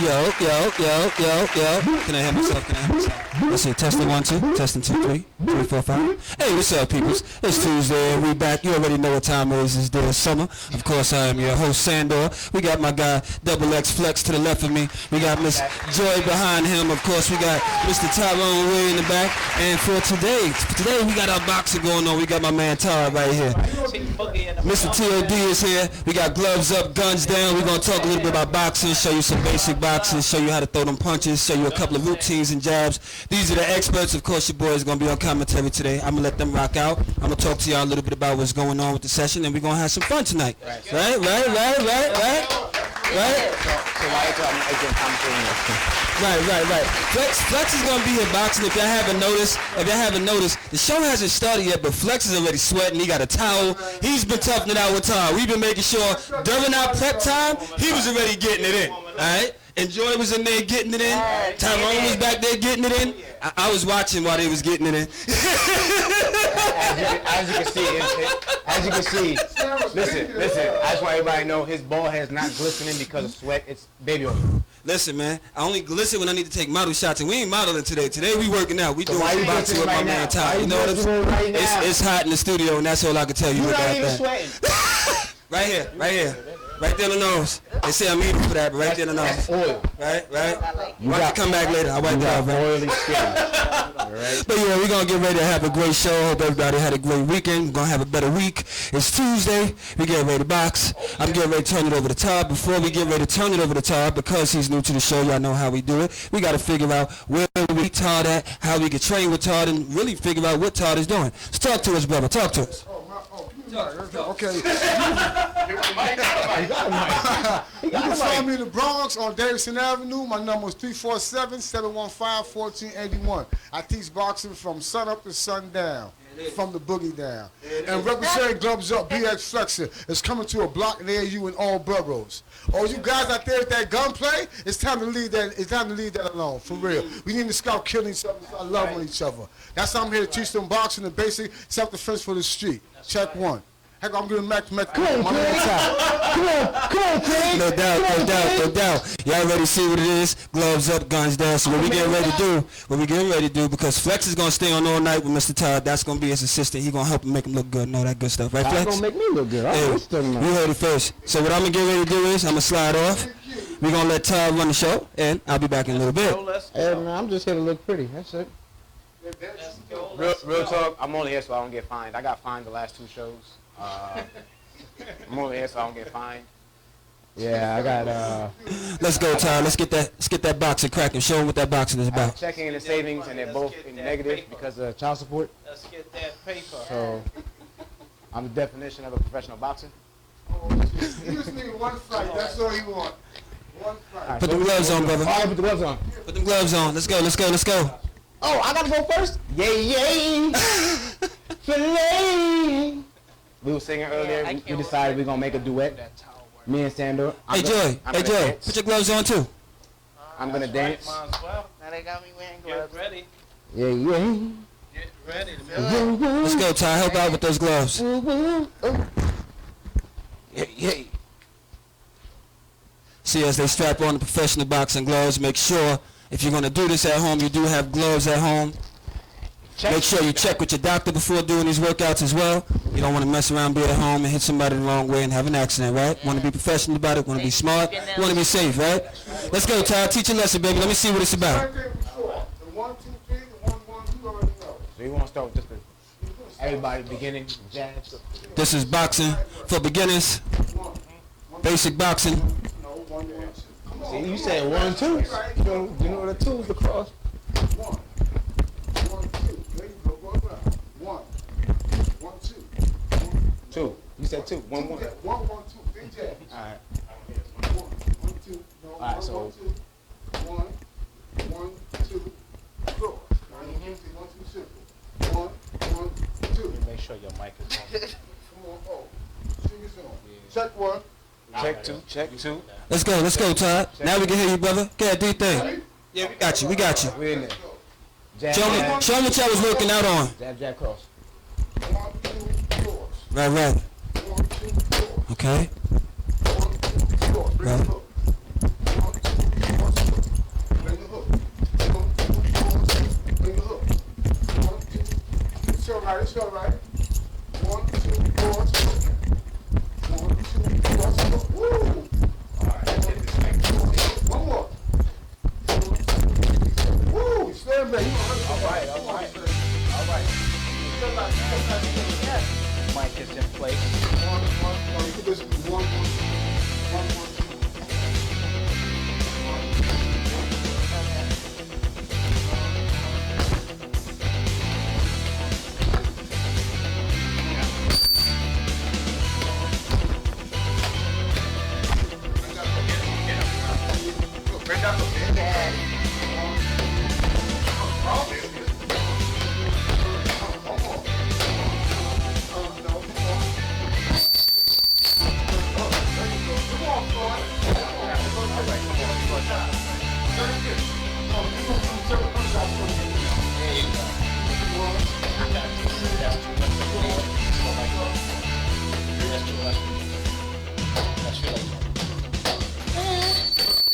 Yo. Can I hear myself? Let's see. Testing 1 2. Testing 2 3 3 4 5. Hey, what's up, peoples? It's Tuesday. We back. You already know what time it is. It's dead summer. Of course, I am your host, Sandor. We got my guy Double X Flex to the left of me. We got Miss Joy behind him. Of course, we got Mr. Tyrone Way in the back. And for today we got our boxing going on. We got my man Tara right here. Mr. TOD is here. We got gloves up, guns down. We're gonna talk a little bit about boxing, show you some basic boxing, show you how to throw them punches, show you a couple of routines and jabs. These are the experts. Of course, your boy is going to be on commentary today. I'm going to let them rock out. I'm going to talk to y'all a little bit about what's going on with the session, and we're going to have some fun tonight. Right. So why are you commentary? Right. Flex is going to be here boxing. If y'all haven't noticed, the show hasn't started yet, but Flex is already sweating. He got a towel. He's been toughing it out with Tara. We've been making sure during our prep time, he was already getting it in. All right? And Joy was in there getting it in. Tyrone was back there getting it in. I was watching while they was getting it in. As you can see, listen, I just want everybody to know his ball has not glistening because of sweat. It's baby oil. Listen, man, I only glisten when I need to take model shots, and we ain't modeling today. Today we working out. We doing boxing with my man Ty. You know what I'm saying? It's hot in the studio, and that's all I can tell you about that. You're not even sweating. Right here. Right there in the nose. They say I'm eating for that, but right there in the nose. That's oil. Right? You got to come back later. I'll wipe it off, man. Oily skin. All right. But yeah, we're going to get ready to have a great show. Hope everybody had a great weekend. We're going to have a better week. It's Tuesday. We getting ready to box. I'm getting ready to turn it over to Todd. Before we get ready to turn it over to Todd, because he's new to the show, y'all know how we do it. We got to figure out where we Todd at, how we can train with Todd, and really figure out what Todd is doing. So talk to us, brother. Talk to us. Okay. You can find me in the Bronx on Davidson Avenue. My number is 347-715-1481. I teach boxing from sun up to sundown, from the boogie down. And representing Gloves Up, BX Flexer is coming to a block near you in all boroughs. All you guys out there with that gunplay, it's time to leave that. It's time to leave that alone, for real. We need to stop killing each other, start loving each other. That's why I'm here to teach them boxing and basic self-defense for the street. Check one. Heck, I'm gonna come on, Craig. No doubt. Y'all ready to see what it is? Gloves up, guns down. So what we getting ready to do, because Flex is gonna stay on all night with Mr. Todd. That's gonna be his assistant. He gonna help him make him look good and all that good stuff, right, Flex? That's gonna make me look good. Hey, you heard it first. So what I'm gonna get ready to do is I'm gonna slide off. We're gonna let Todd run the show, and I'll be back in a little bit. Hey, man, I'm just here to look pretty. That's it. Real talk. I'm only here so I don't get fined. I got fined the last 2 shows. I'm over here so I don't get fined. Yeah, I got Let's go, Todd. Let's get that boxing cracking. Show them what that boxing is about. Checking in the savings, and they're both in negative because of child support. Let's get that paper. So I'm the definition of a professional boxer. You just need one fight. That's all you want. One fight. Put the gloves on, brother. All right, put the gloves on. Put the gloves on. Let's go. Oh, I gotta go first. Yay! Filet. We were singing earlier. We decided we're gonna make a duet. Me and Sandor. Hey Joy, put your gloves on too. I'm gonna dance. Now they got me wearing gloves. Get ready. Yeah. Get ready. Let's go, Ty. Help out with those gloves. Yeah. See, as they strap on the professional boxing gloves, make sure if you're gonna do this at home, you do have gloves at home. Make sure you check with your doctor before doing these workouts as well. You don't want to mess around, be at home, and hit somebody the wrong way and have an accident, right? Want to be professional about it, want to be smart, you want to be safe, right? Let's go, Ty. Teach a lesson, baby. Let me see what it's about. The 1, 2, 3, the 1, 1, 2 already know. So you want to start with just everybody beginning jabs. This is boxing for beginners. Basic boxing. See, you said 1, 2. You know the 2 is the cross. 1, 2. There you go. Go around. 1, 2. 2. You said 2. 1, 1. 1, 1, 2. Big jab. All right. 1, 2. No, All right, so 1, 2. 1, 2. Go. 1, 2, simple. 1, 2. Make sure your mic is on. Come on. Oh. Sing it on. Check 1. Check 2. Let's go, Todd. Now we can hear you, brother. Go ahead, do your thing. Yeah, we got you. We're in there. Jab, Show me what y'all was working out on. Jab, cross. 1, 2, cross. Right. 1, 2, cross. Okay. 1, 2, cross. Bring it up. 1, 2, cross.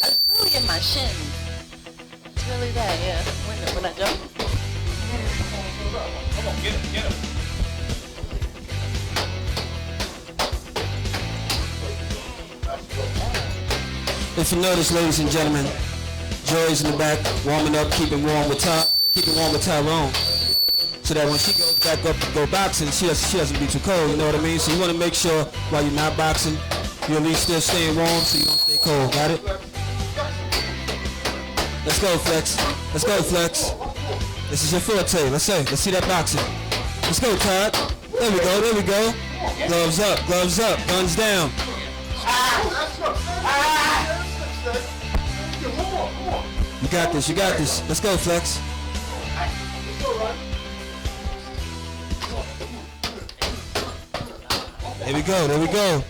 It's really in my shins. It's really that, yeah. When I jump. Come on, get him, get him. If you notice, ladies and gentlemen, Joy's in the back, warming up, keeping warm with Tyrone, so that when she goes back up to go boxing, she doesn't be too cold. You know what I mean? So you want to make sure while you're not boxing, you're at least still staying warm, so you don't stay cold. Got it? Let's go, Flex. Let's go, Flex. This is your forte. Let's see that boxing. Let's go, Todd. There we go. There we go. Gloves up, guns down. You got this, you got this. Let's go, Flex. There we go, there we go.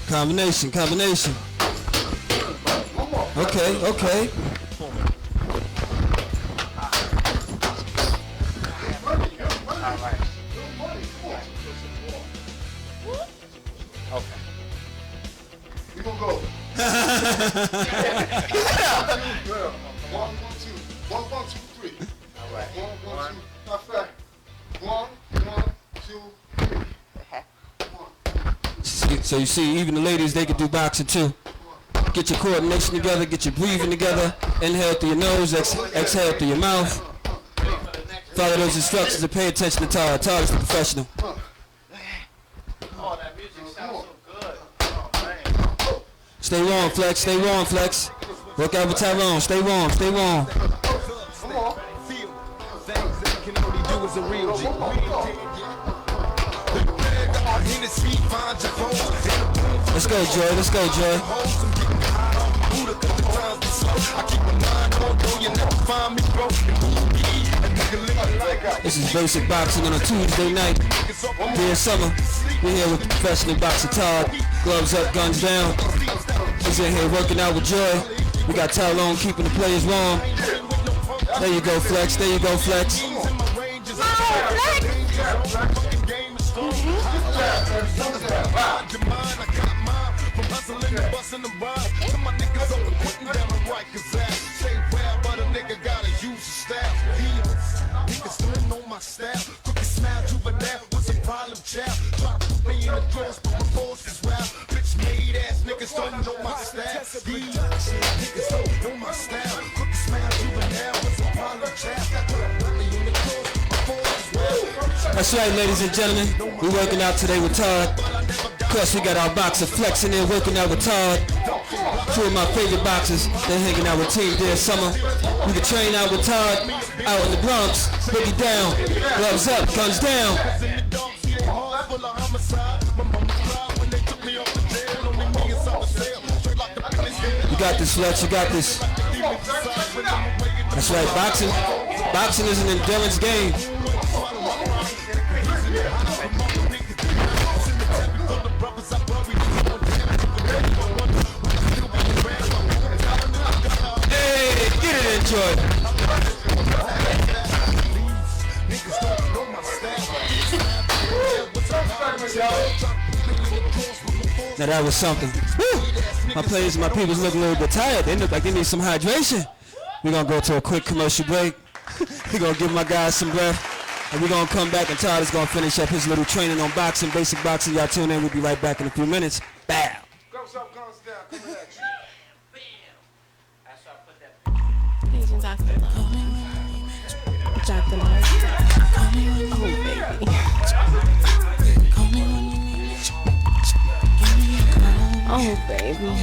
Combination. Okay. Okay. We gonna go. One, two. 1, 2, 3. All right. 1, 2. Not fact. 1, 2, 3. So you see, even the ladies, they can do boxing too. Get your coordination together, get your breathing together. Inhale through your nose, exhale through your mouth. Follow those instructions and pay attention to Todd. Todd is the professional. Oh, that music sounds so good. Oh, man. Stay warm, Flex. Stay warm, Flex. Work out with Tyrone. Stay warm. Stay warm. Let's go, Joy. Let's go, Joy. This is basic boxing on a Tuesday night. Dear summer. We're here with professional boxer Todd. Gloves up, guns down. He's in here working out with Joy. We got Tyrone keeping the players warm. There you go, Flex. There you go, Flex. That's right, ladies and gentlemen. We're working out today with Todd. Of course, we got our boxer Flex in there working out with Todd. Two of my favorite boxers. They're hanging out with Team Dear Summer. We can train out with Todd out in the Bronx. Boogie down, gloves up, guns down. You got this, Flex. You got this. That's right, boxing. Boxing is an endurance game. Hey, get it in, Joy. Now that was something. Woo! My players and my people look a little bit tired. They look like they need some hydration. We're gonna go to a quick commercial break. We're gonna give my guys some breath. And we're gonna come back and Todd is gonna finish up his little training on boxing, basic boxing. Y'all tune in, we'll be right back in a few minutes. Bow. Guns up, guns down, coming at you. That's why I put that. Agent Dr. Love. Dr. Love. Oh, baby. Oh,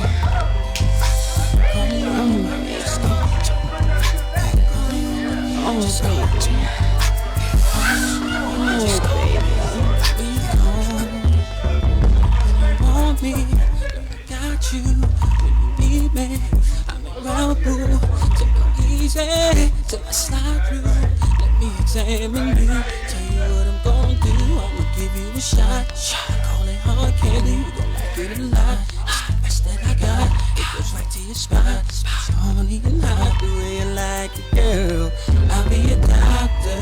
baby. around, boo. Take it easy till I slide through. Let me examine you. Tell you what I'm gonna do. I'ma give you a shot. Call it hard candy. You gon' like it a lot. It's the best that I got. It goes right to your spot. It's horny and hot the way you like it, girl. I'll be your doctor.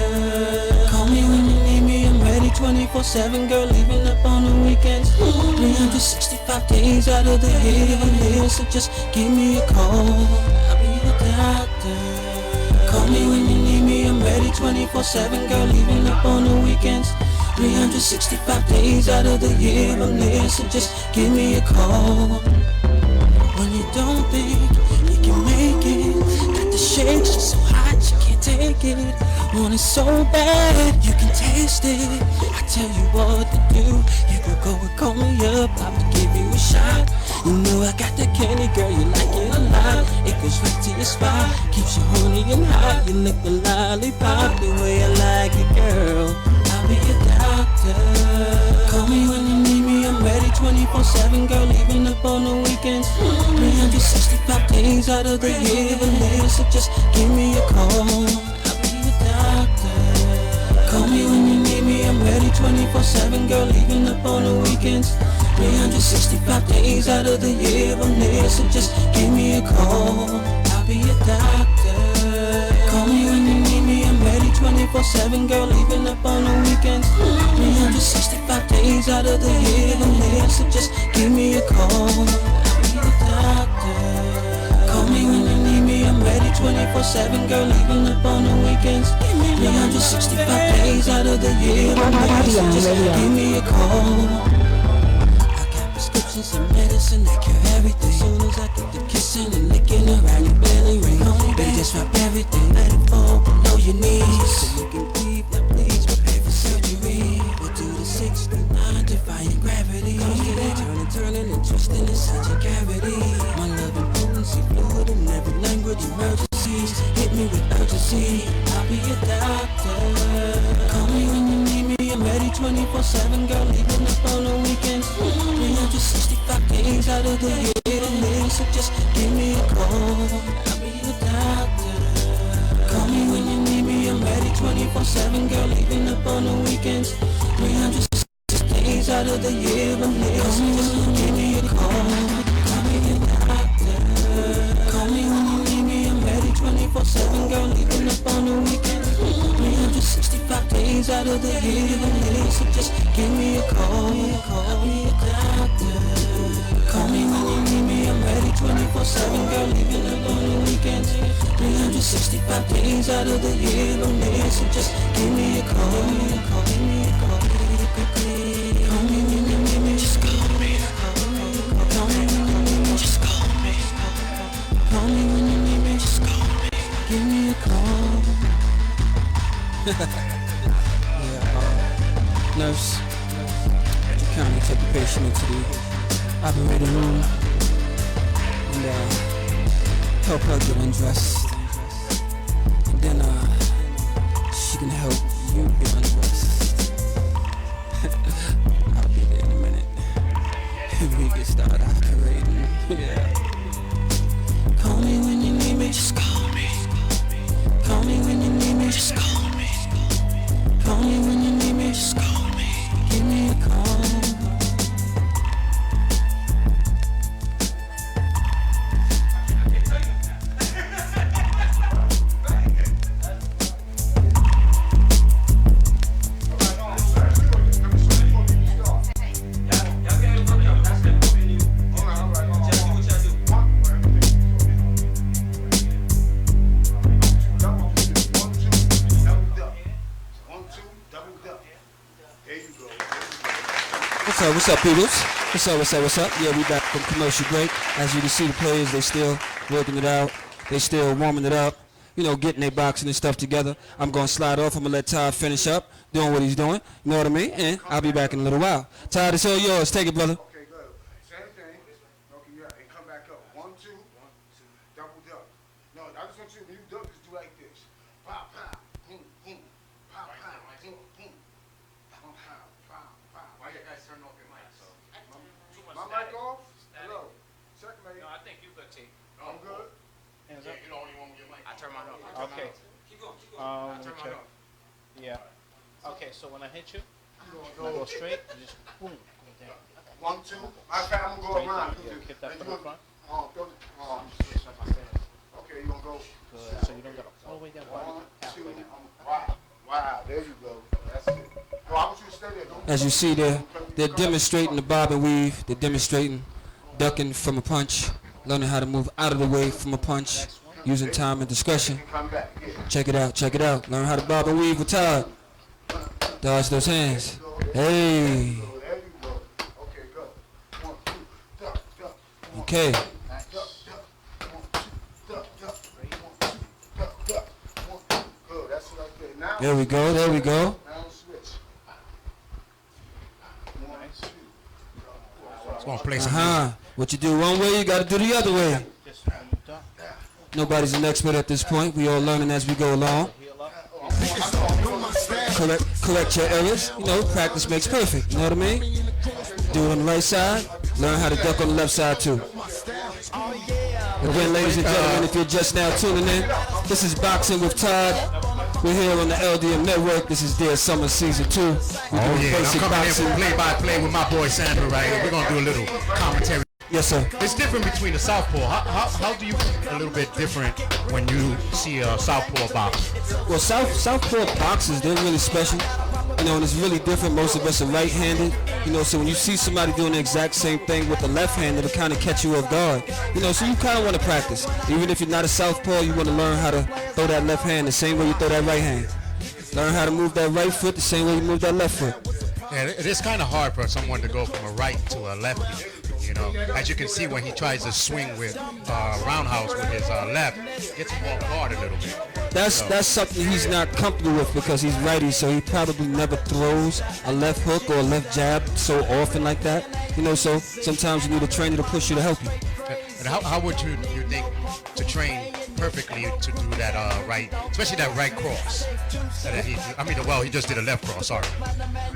Call me when you need me. I'm ready 24/7, girl. Leaving up on the weekends. 365 days out of the year. I'm here, so just give me a call. I'll be your doctor. Call me when you need me. I'm ready 24/7, girl. Leaving up on the weekends. 365 days out of the year. I'm there, so just give me a call. When you don't think you can make it, got the shakes, she's so hot you can't take it. Want it so bad, you can taste it. I tell you what to do, you can go and call me up, I'ma give you a shot. You know I got that candy, girl, you like it a lot. It goes right to your spot, keeps you horny and hot. You lick the lollipop the way I like it, girl. I'll be your doctor. Call me when you need me, I'm ready 24/7, girl, even up on the weekends. 365 days out of the year, I'm there, so just give me a call. I'll be your doctor. Call me when you need me, I'm ready 24/7, girl, even up on the weekends. 365 days out of the year, I'm there, so just give me a call. I'll be your doctor. Call me when you need me, I'm ready 24/7, girl, even up on the weekends. 365 days out of the year, I'm there, so just give me a call. I'll be your doctor. Call me when you need me, I'm ready 24/7, girl, even up on the weekends. 365 days out of the year, I'm there, so just give me a call. Prescriptions and medicine that cure everything. As soon as I get the kissing and licking around your belly ring, baby, just drop everything, let it fall below your knees, so you can breathe. Now please prepare for surgery. We'll do the 6-9, defying gravity. Turning and twisting inside your cavity. My love and potency, fluid in every language. Emergencies hit me with urgency. I'll be your doctor. Call me when you need me. I'm ready 24/7, girl, even up on the weekends. 365 days out of the year, so just give me a call. I'll be your doctor. Call me when you need me, I'm ready 24/7, girl, even up on the weekends. 366 days out of the year, I'm here, so just give me a call. I'll be your doctor. Call me when you need me, I'm ready 24/7, girl, even up on the weekends. 365 days out of the year, I'm here, so just give me a call. I'll be your doctor. Call me when you need me, I'm ready 24/7, girl, even up on the weekends. 365 days out of the year, I'm there, so just give me a call. Give me a call. Call me when you need me, just call me. Call me when you need me, just call me. Call me when you need me, just call me. Give me a call. Nurse, would you kindly take the patient into the operating room and help her get undressed, and then she can help you get undressed. I'll be there in a minute. We can start operating. Yeah. Call me when you need me, just call me. Call me when you need me, just call me. Call me when you need me, just call me. Give me a call. What's up, peoples? What's up? Yeah, we back from commercial break. As you can see, the players, they still working it out. They still warming it up. You know, getting their boxing and stuff together. I'm going to slide off. I'm going to let Todd finish up doing what he's doing. You know what I mean? And I'll be back in a little while. Todd, it's all yours. Take it, brother. Okay, good. Same thing. Okay, yeah, and come back up. 1, 2, double duck. No, I just want you, when you duck, just do like this. Pow, pow, boom, boom. Pow, pow, boom, boom. Pow, pow, pow. Why you guys turn off your mic? So My mic off? Hello. Checkmate. No, I think you good, T. I'm good. Okay. Let me check. Yeah. Okay, so when I hit you, when I go straight, you just boom. Go down. 1, 2. I'm gonna go Straight around. down. Yeah, hit that from the front. Okay, you gonna go. Good. So you don't go all the way down. 1, 2. Halfway down. Wow, there you go. That's it. No, I want you to stay there. Don't As you see there, they're demonstrating the bob and weave. They're demonstrating ducking from a punch, learning how to move out of the way from a punch, using time and discretion. come back. Yeah. Check it out, check it out. Learn how to bob and weave with Todd. Dodge those hands. Hey. There you go. Okay, go. 1, 2. Duck, duck. Okay. Duck, duck. 1, 2. Duck, duck. 1, 2. Duck, duck. 1, 2. Good. That's it right there. Now. There we go, there we go. Now switch. 1, 2. It's gonna play some What you do one way, you gotta do the other way. Just when you duck, Nobody's an expert at this point. We all learning as we go along. heel up. Correct your errors. You know, practice makes perfect. You know what I mean? Do it on the right side. Learn how to duck on the left side too. Again, ladies and gentlemen, if you're just now tuning in, this is Boxing with Todd. We're here on the LDM Network. This is Dear Summer Season 2. We're doing I'm basic coming in boxing. for play-by-play with my boy Sandra right here. We're gonna do a little commentary. Yes, sir. It's different between the southpaw. How do you feel a little bit different when you see a southpaw box? Well, Southpaw boxers, they're really special. You know, and it's really different. Most of us are right-handed. You know, so when you see somebody doing the exact same thing with the left hand, it'll kind of catch you off guard. You know, so you kind of want to practice. Even if you're not a southpaw, you want to learn how to throw that left hand the same way you throw that right hand. Learn how to move that right foot the same way you move that left foot. Yeah, it is kind of hard for someone to go from a right to a lefty. You know, as you can see when he tries to swing with roundhouse with his left, gets him off guard a little bit. That's something he's not comfortable with because he's righty, so he probably never throws a left hook or a left jab so often like that. You know, so sometimes you need a trainer to push you to help you. And how would you think to train perfectly to do that right, especially that right cross? He just did a left cross. Sorry.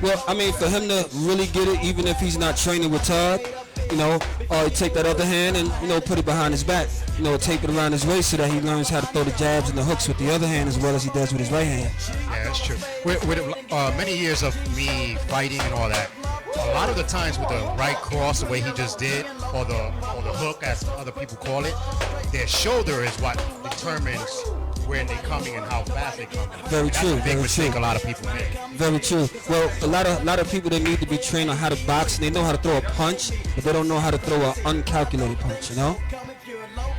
Well, I mean, for him to really get it, even if he's not training with Todd, you know, or take that other hand and, you know, put it behind his back, you know, tape it around his waist so that he learns how to throw the jabs and the hooks with the other hand as well as he does with his right hand. Yeah, that's true. With many years of me fighting and all that, a lot of the times with the right cross, the way he just did, or the hook, as other people call it, their shoulder is what determines when they're coming and how fast they come. Very That's true. a big Very mistake true. a lot of people make. Very true. Well, a lot of people, they need to be trained on how to box, and they know how to throw a punch, but they don't know how to throw an uncalculated punch, you know?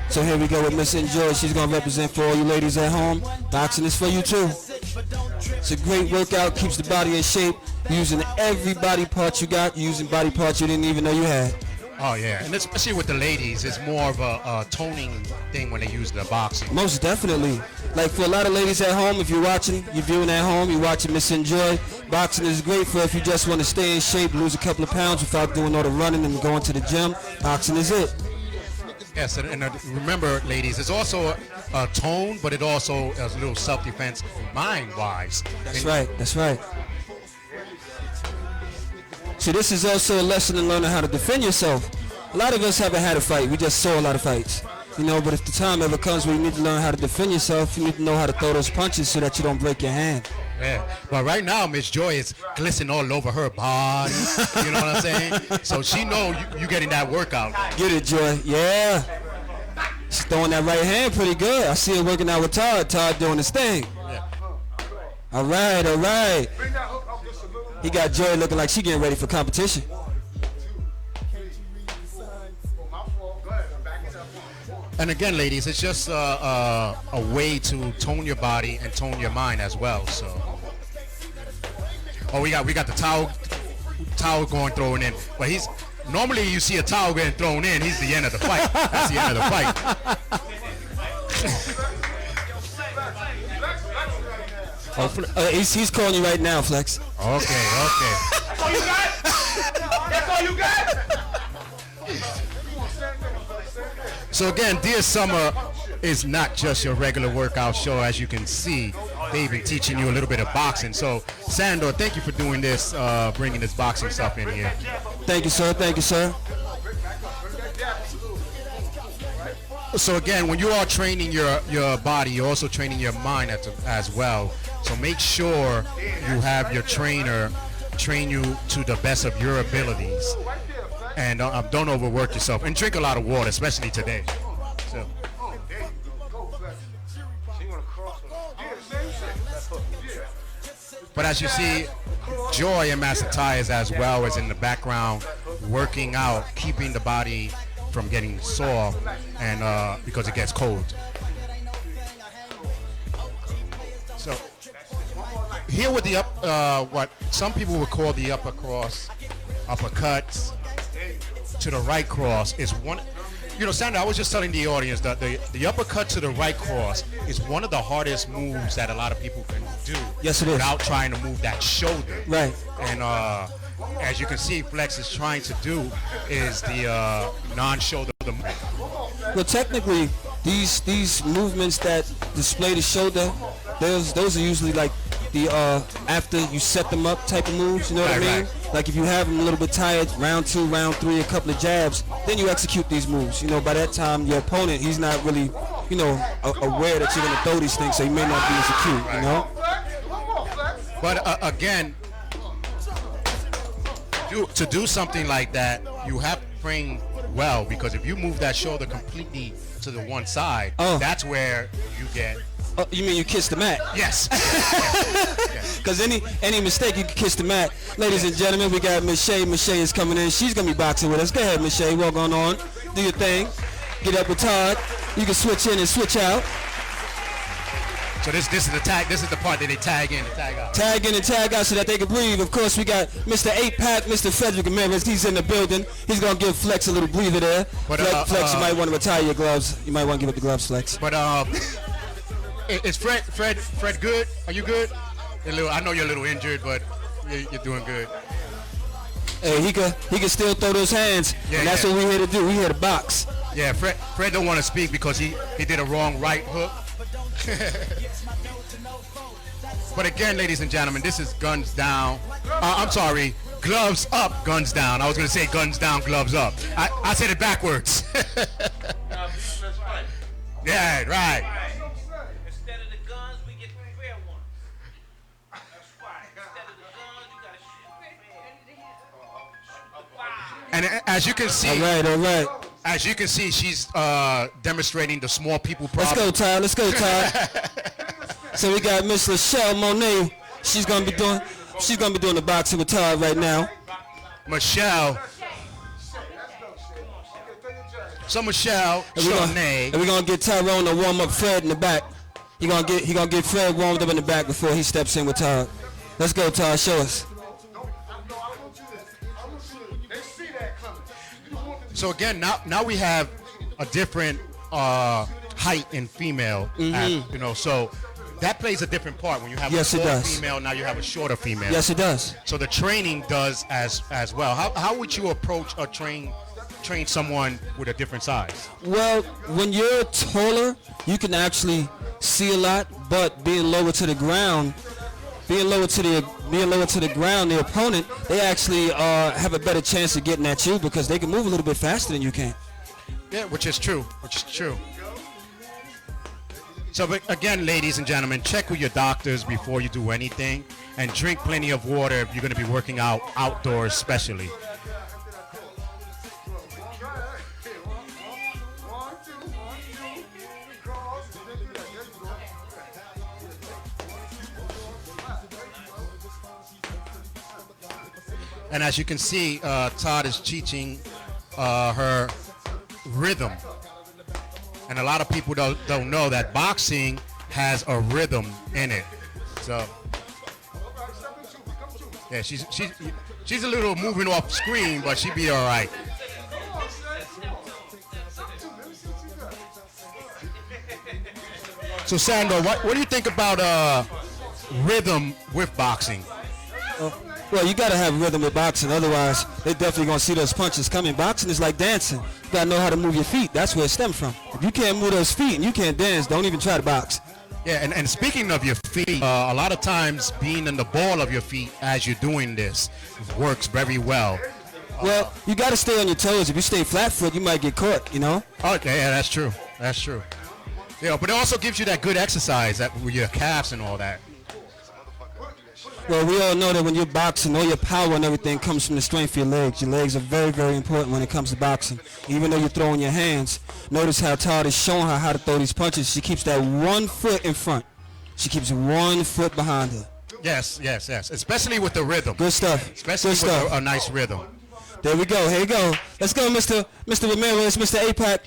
So here we go with Miss Enjoy. She's going to represent for all you ladies at home. Boxing is for you too. It's a great workout, keeps the body in shape, using every body part you got, using body parts you didn't even know you had. Oh yeah, and especially with the ladies, it's more of a toning thing when they use the boxing. Most definitely. Like for a lot of ladies at home, if you're watching, you're viewing at home, you're watching Miss Enjoy, boxing is great for if you just want to stay in shape, lose a couple of pounds without doing all the running and going to the gym. Boxing is it. Yes, and remember, ladies, it's also a tone, but it also is a little self-defense mind-wise. That's right, that's right. So this is also a lesson in learning how to defend yourself. A lot of us haven't had a fight. We just saw a lot of fights. You know, but if the time ever comes where you need to learn how to defend yourself, you need to know how to throw those punches so that you don't break your hand. Yeah, but right now, Miss Joy is glistening all over her body. You know what I'm saying? So she know you getting that workout. Get it, Joy. Yeah. She's throwing that right hand pretty good. I see her working out with Todd. Todd doing his thing. Yeah. All right, all right. He got Joy looking like she getting ready for competition. And again, ladies, it's just a way to tone your body and tone your mind as well. So, we got the towel going thrown in. But he's normally you see a towel getting thrown in. He's the end of the fight. That's the end of the fight. He's calling you right now, Flex. Okay. That's all you got? That's all you got? So again, Dear Summer is not just your regular workout show. As you can see, they've been teaching you a little bit of boxing. So, Sandor, thank you for doing this, bringing this boxing stuff in here. Thank you, sir. Thank you, sir. So again, when you are training your body, you're also training your mind as well. So make sure you have your trainer train you to the best of your abilities, and don't overwork yourself. And drink a lot of water, especially today. So. But as you see, Joy and Master Ty is as well as in the background working out, keeping the body from getting sore, and because it gets cold. So here with the what some people would call the upper cross, uppercuts to the right cross is one. You know, Sandra, I was just telling the audience that the uppercut to the right cross is one of the hardest moves that a lot of people can do. Yes, it is. Without trying to move that shoulder. Right. And as you can see, Flex is trying to do is the non-shoulder move. Well, technically, these movements that display the shoulder, those are usually like the after you set them up type of moves. You know what I mean? Right. Like if you have them a little bit tired, round 2, round 3, a couple of jabs, then you execute these moves. You know, by that time your opponent, he's not really, you know, aware that you're gonna throw these things, so he may not be as acute. You know. But again, to do something like that, you have to train well, because if you move that shoulder completely to the one side, that's where you get. You mean you kiss the mat? Yes. Because any mistake, you can kiss the mat. Ladies and gentlemen, we got Miss Shay. Miss Shay is coming in. She's going to be boxing with us. Go ahead, Miss Shay. Walk on. Do your thing. Get up with Todd. You can switch in and switch out. So this is the tag. This is the part that they tag in and tag out. Tag in and tag out so that they can breathe. Of course, we got Mr. 8-Pack, Mr. Frederick Ramirez. He's in the building. He's going to give Flex a little breather there. But, Flex, you might want to retire your gloves. You might want to give up the gloves, Flex. But is Fred good? Are you good? I know you're a little injured, but you're doing good. Hey, he can still throw those hands, and that's what we're here to do. We're here to box. Yeah, Fred don't want to speak because he did a wrong right hook. But again, ladies and gentlemen, this is guns down. I'm sorry, gloves up, guns down. I was going to say guns down, gloves up. I said it backwards. Yeah, right. And as you can see, all right. As you can see, she's demonstrating the small people problem. Let's go, Todd. So we got Miss Lachelle Monet. She's gonna be doing the boxing with Todd right now. Michelle. So Michelle, and we're gonna get Tyrone to warm up Fred in the back. He gonna get Fred warmed up in the back before he steps in with Todd. Let's go, Todd. Show us. So again, now we have a different height in female. Mm-hmm. You know, so that plays a different part. When you have a tall female, now you have a shorter female. Yes, it does. So the training does as well. How would you approach or train someone with a different size? Well, when you're taller, you can actually see a lot, but being lower to the ground, the opponent, they actually have a better chance of getting at you because they can move a little bit faster than you can. Yeah, which is true. So but again, ladies and gentlemen, check with your doctors before you do anything, and drink plenty of water if you're going to be working out outdoors especially. And as you can see, Todd is teaching her rhythm. And a lot of people don't know that boxing has a rhythm in it. So, yeah, she's a little moving off screen, but she'll be all right. So, Sandra, what do you think about rhythm with boxing? Well, you got to have rhythm with boxing. Otherwise, they're definitely going to see those punches coming. Boxing is like dancing. You got to know how to move your feet. That's where it stems from. If you can't move those feet and you can't dance, don't even try to box. Yeah, and speaking of your feet, a lot of times being in the ball of your feet as you're doing this works very well. Well, you got to stay on your toes. If you stay flat foot, you might get caught, you know? Okay, yeah, that's true. That's true. Yeah, but it also gives you that good exercise that with your calves and all that. Well, we all know that when you're boxing, all your power and everything comes from the strength of your legs. Your legs are very, very important when it comes to boxing. Even though you're throwing your hands, notice how Todd is showing her how to throw these punches. She keeps that 1 foot in front. She keeps 1 foot behind her. Yes. Especially with the rhythm. Good stuff. Especially Good with stuff. a nice rhythm. There we go. Here we go. Let's go, Mr. Ramirez, Mr. APAC.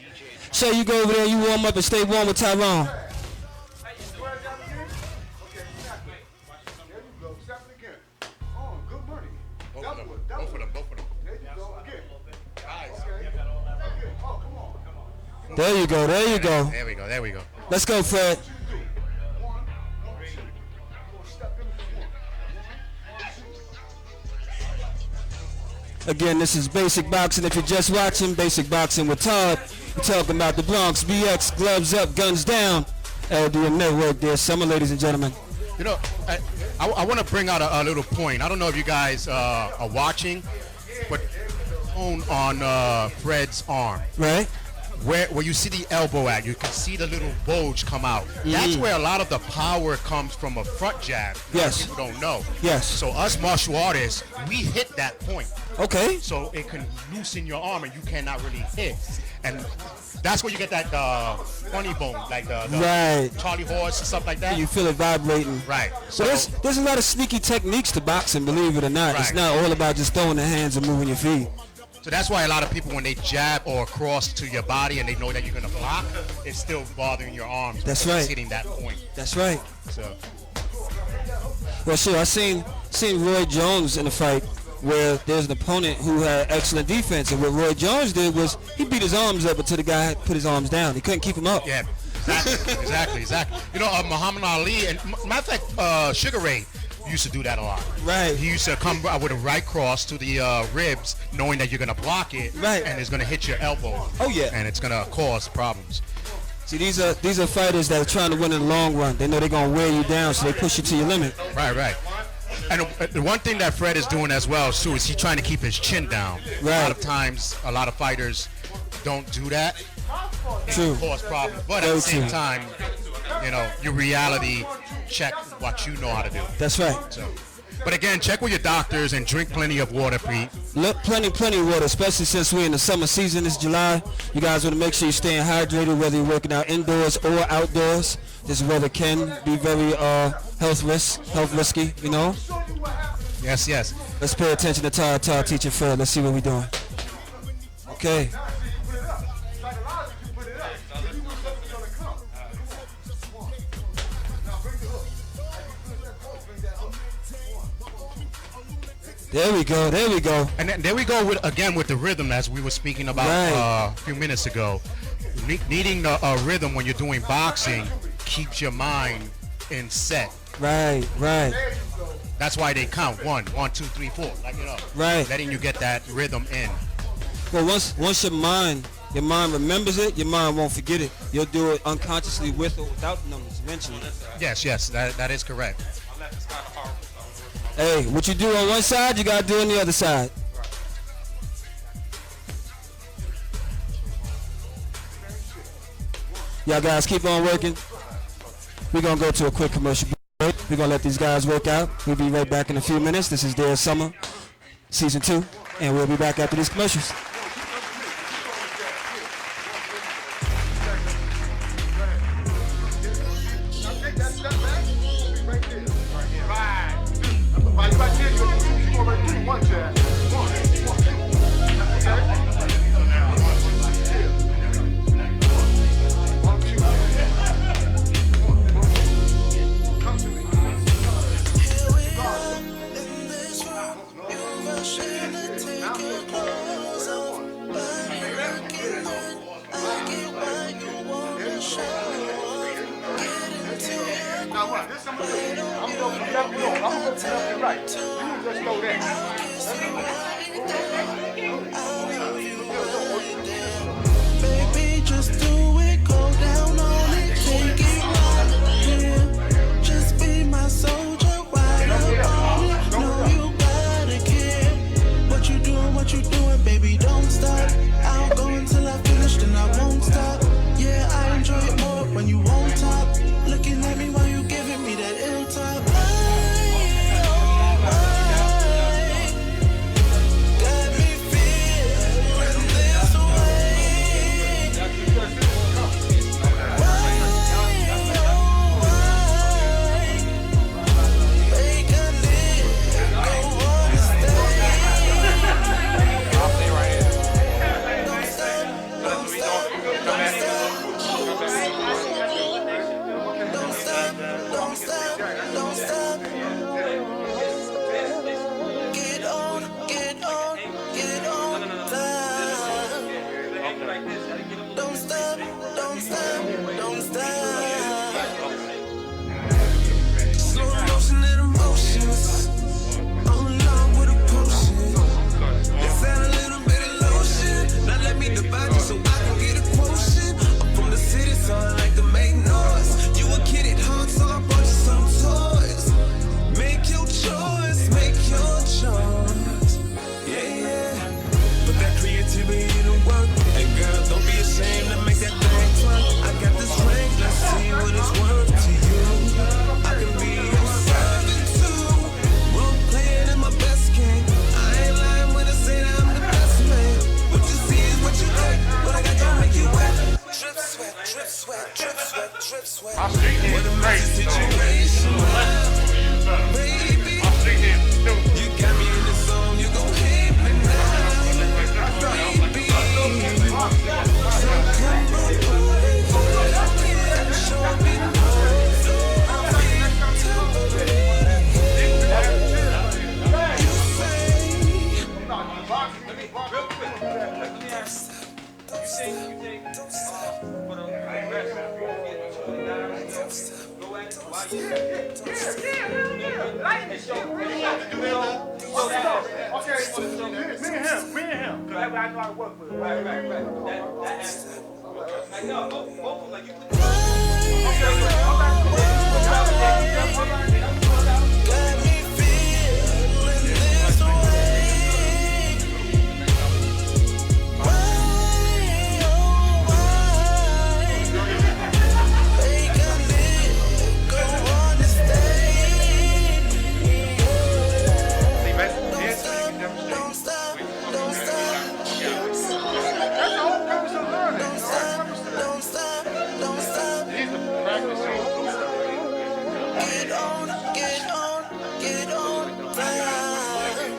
Show you go over there, you warm up and stay warm with Tyrone. There you go. There we go. Let's go, Fred. Again, this is Basic Boxing. If you're just watching, Basic Boxing with Todd. We're talking about the Bronx, BX, gloves up, guns down. LDM Network there, summer, ladies and gentlemen. You know, I want to bring out a little point. I don't know if you guys are watching, but on Fred's arm. Right? Where you see the elbow at, you can see the little bulge come out. That's where a lot of the power comes from a front jab. Yes. People don't know. Yes. So us martial artists, we hit that point. Okay. So it can loosen your arm and you cannot really hit. And that's where you get that funny bone, like the right. Charlie horse and stuff like that. You feel it vibrating. Right. So there's a lot of sneaky techniques to boxing, believe it or not. Right. It's not all about just throwing the hands and moving your feet. So that's why a lot of people, when they jab or cross to your body and they know that you're going to block, it's still bothering your arms. That's right. It's hitting that point. That's right. So. Well, sure. I seen Roy Jones in a fight where there's an opponent who had excellent defense, and what Roy Jones did was he beat his arms up until the guy put his arms down. He couldn't keep him up. Yeah, exactly. You know, Muhammad Ali, and matter of fact, Sugar Ray used to do that a lot. Right. He used to come with a right cross to the ribs, knowing that you're going to block it, right, and it's going to hit your elbow. Oh yeah. And it's going to cause problems. See, these are fighters that are trying to win in the long run. They know they're going to wear you down, so they push you to your limit. Right. And the one thing that Fred is doing as well, too, is he's trying to keep his chin down. Right. A lot of times, a lot of fighters don't do that. True. It can cause problems. But at the same time, you know, your reality, check what you know how to do. That's right. So, but again, check with your doctors and drink plenty of water, Pete. Look, plenty of water, especially since we're in the summer season. It's July. You guys want to make sure you're staying hydrated, whether you're working out indoors or outdoors. This weather can be very health risky, you know. Yes. Let's pay attention to Todd teaching Fred. Let's see what we're doing. Okay. There we go. And then there we go with the rhythm, as we were speaking about a few minutes ago. Needing a rhythm when you're doing boxing keeps your mind in set. Right. That's why they count 1, 2, 3, 4. Like, you know. Right. Letting you get that rhythm in. Well, once your mind remembers it, your mind won't forget it. You'll do it unconsciously with or without the numbers eventually. Yes, that is correct. Hey, what you do on one side, you gotta do on the other side. Y'all guys keep on working. We're gonna go to a quick commercial break. We're gonna let these guys work out. We'll be right back in a few minutes. This is Dead Summer, Season 2, and we'll be back after these commercials. Baby, just do it, go down on it, take it right here. Just be my soldier, ride up on it. No, you gotta care. What you doing, baby, don't stop. I'll go until I finish, then I won't stop. Yeah, I Our street here is great. Our street here is stupid. You got me in the zone, you gon' hate me Me and him. Because I know how to work with him. Right. That has like, no, both of them, like, you Got me feeling this way. Why, oh why? Make a nigga wanna stay. Don't stop, don't stop. Don't stop, don't stop. Get on time.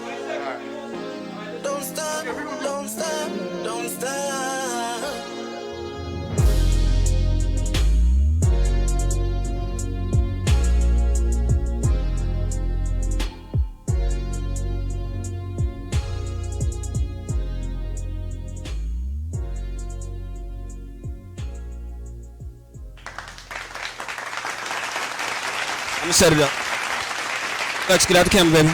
Don't stop, don't stop, don't stop. I'm gonna set it up. Let's get out the camera, baby.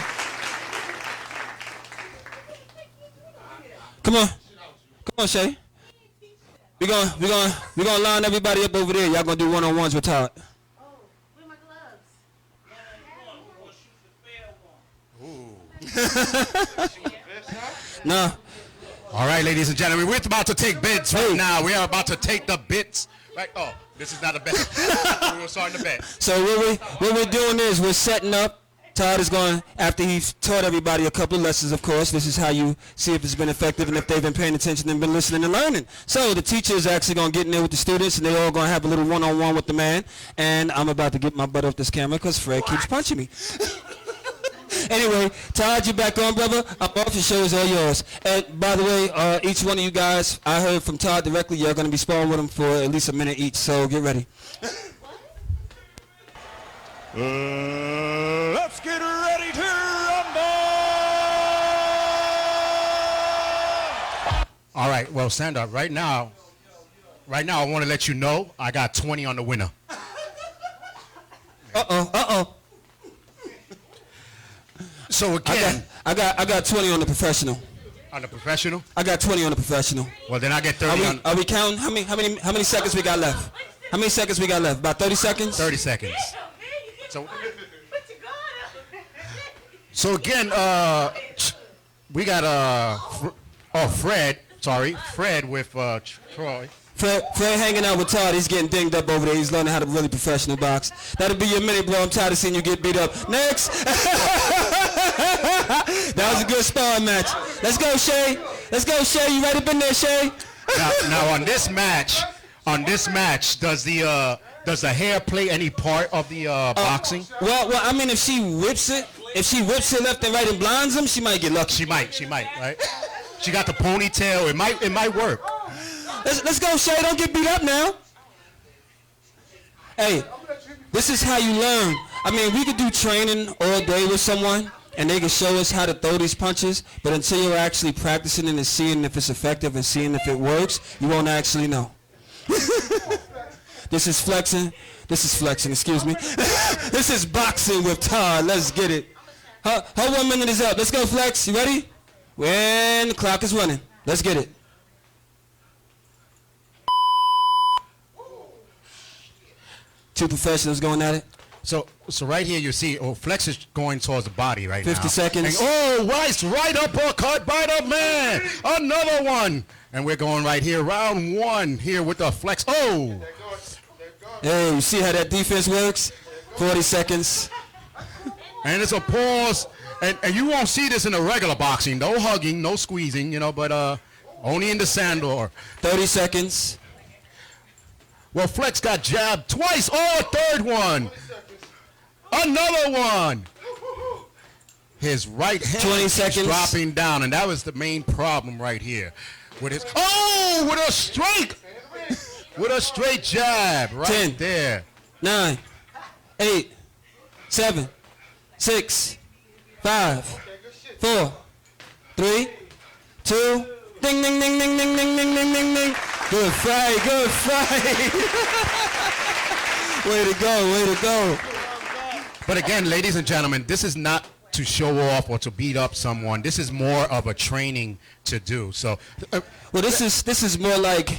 Come on, Shay. We're gonna line everybody up over there. Y'all gonna do one-on-ones with Todd. Oh, where my gloves? Nah. All right, ladies and gentlemen, we're about to take bids right now. We are about to take the bids. Right? Oh, this is not a bet. We were starting to bet. So what we're doing is we're setting up. Todd is going, after he's taught everybody a couple of lessons, of course, this is how you see if it's been effective and if they've been paying attention and been listening and learning. So the teacher is actually going to get in there with the students, and they're all going to have a little one-on-one with the man. And I'm about to get my butt off this camera because Fred keeps punching me. Anyway, Todd, you back on, brother. I'm off. The show is all yours. And by the way, each one of you guys, I heard from Todd directly, you're going to be sparring with him for at least a minute each. So get ready. Let's get ready to rumble! All right, well, stand up. Right now, I want to let you know I got 20 on the winner. Uh-oh. So again, I got 20 on the professional. on the professional? I got 20 on the professional. Well, then I get 30 on... Are we counting? How many seconds we got left? How many seconds we got left? About 30 seconds? 30 seconds. So again, we got Fred with Troy. Fred hanging out with Todd. He's getting dinged up over there. He's learning how to really professional box. That'll be your minute, bro. I'm tired of seeing you get beat up. Next. That was a good sparring match. Let's go, Shay. You right up in there, Shay? Now on this match, does the hair play any part of the boxing? Well, I mean, if she whips it left and right and blinds him, she might get lucky. She might, right? She got the ponytail. It might work. Let's go, Shay. Don't get beat up now. Hey, this is how you learn. I mean, we could do training all day with someone, and they can show us how to throw these punches, but until you're actually practicing it and seeing if it's effective and seeing if it works, you won't actually know. This is flexing, excuse me. This is boxing with Todd. Let's get it. Her 1 minute is up. Let's go, Flex. You ready? When the clock is running. Let's get it. Two professionals going at it. So right here you see, Flex is going towards the body right 50 now. seconds. And, right uppercut by the man. Another one. And we're going right here, round one here with the Flex. Oh. Hey, you see how that defense works? 40 seconds. And it's a pause. And you won't see this in the regular boxing. No hugging, no squeezing, but only in the Sandor. 30 seconds. Well, Flex got jabbed twice. Oh, a third one. Another one. His right hand 20 keeps seconds. dropping down, and that was the main problem right here. With his with a straight, with a straight jab right 10, there. 9, 8, 7, 6, 5, 4, 3, 2. Ding, ding, ding, ding, ding, ding, ding, ding, ding, ding. Good fight, good fight. Way to go, way to go. But again, ladies and gentlemen, this is not to show off or to beat up someone. This is more of a training to do. So, Well, this is more like,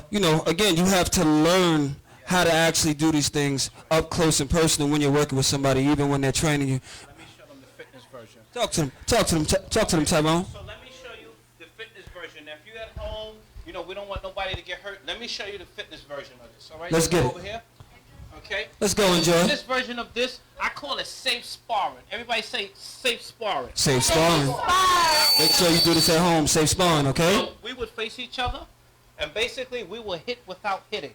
you know, again, you have to learn how to actually do these things up close and personal when you're working with somebody, even when they're training you. Let me show them the fitness version. Talk to them, Tyrone. So let me show you the fitness version. Now, if you're at home, you know, we don't want nobody to get hurt. Let me show you the fitness version of this, all right? Let's get it. Over here. Okay? Let's go, enjoy. This version of this, I call it safe sparring. Everybody say safe sparring. Safe sparring. Make sure you do this at home. Safe sparring, okay? So we would face each other, and basically we will hit without hitting.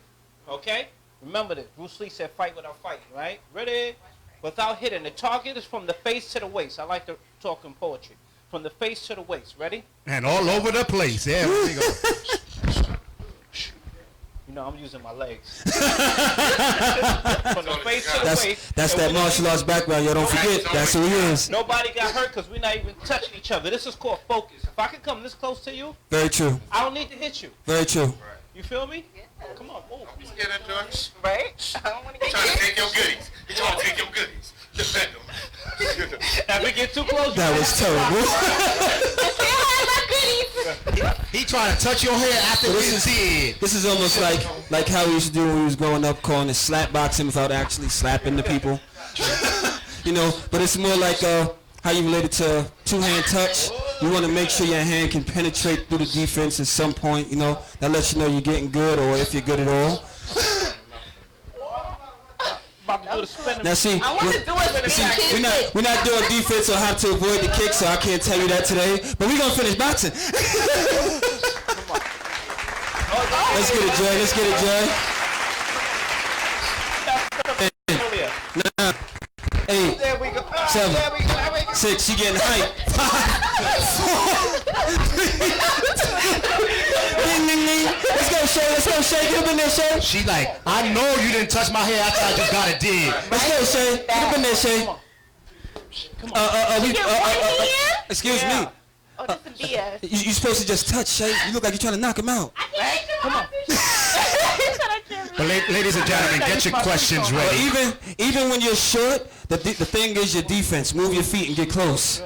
Okay? Remember this. Bruce Lee said fight without fighting, right? Ready? Without hitting. The target is from the face to the waist. I like to talk in poetry. From the face to the waist. Ready? and all over the place. Yeah, there you go. You know, I'm using my legs. From the face to the waist. That's that martial arts background. Y'all don't forget. That's who he is. Nobody got hurt because we're not even touching each other. This is called focus. If I can come this close to you, Very true. I don't need to hit you. Very true. You feel me? Come on, move. Get into it. Right? I don't want to get Trying to hit. take your goodies. You trying to take your goodies. Defend them. If we get too close, That was terrible. He trying to touch your hair after this is This is almost like how we used to do when we was growing up, calling it slap boxing without actually slapping the people. You know, but it's more like how you relate it to two-hand touch. You want to make sure your hand can penetrate through the defense at some point. You know, that lets you know you're getting good or if you're good at all. about to do the spinning. Now see, I want to do it. see, we're not doing defense or how to avoid the kick, so I can't tell you that today. But we're gonna finish boxing. Let's get it, Joy. Let's get it, Joy. 9, 8, There we go. 7, There we go. There we go. 6. She getting hype. 5, 4. Ding, ding, ding. Let's go, Shay. Let's go, Shay. Get up in there, Shay. She like, I know you didn't touch my hair after I just got it did. Let's go, Shay. Get up in there, Shay. Excuse me. Oh, this is BS. You're supposed to just touch, Shay. You look like you're trying to knock him out. Right? Come on. But ladies and gentlemen, get your questions But ready. even when you're short, the thing is your defense. Move your feet and get close.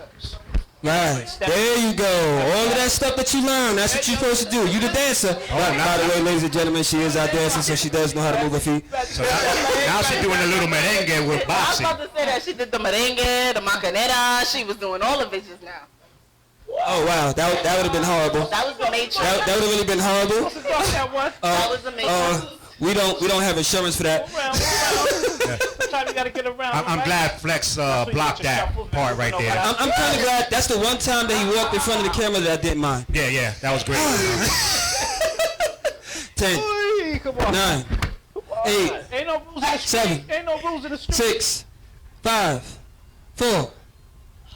Right. There you go. All of that stuff that you learn, that's what you're supposed to do. You the dancer. By the way, ladies and gentlemen, she is our dancer, so she does know how to move her feet. So now she's doing a little merengue with I was boxing. about to say that she did the merengue, the macanera. She was doing all of it just now. Oh, wow. That would have been horrible. That was the matrix. That would have really been horrible. That was the matrix. We don't have insurance for that. Sometimes you gotta get around. I'm glad Flex blocked that part right there. I'm kind of glad that's the one time that he walked in front of the camera that I didn't mind. Yeah, that was great. 10, Come on. 9, 8, Ain't no rules in the street. 7, Ain't no rules in the street. 6, 5, 4,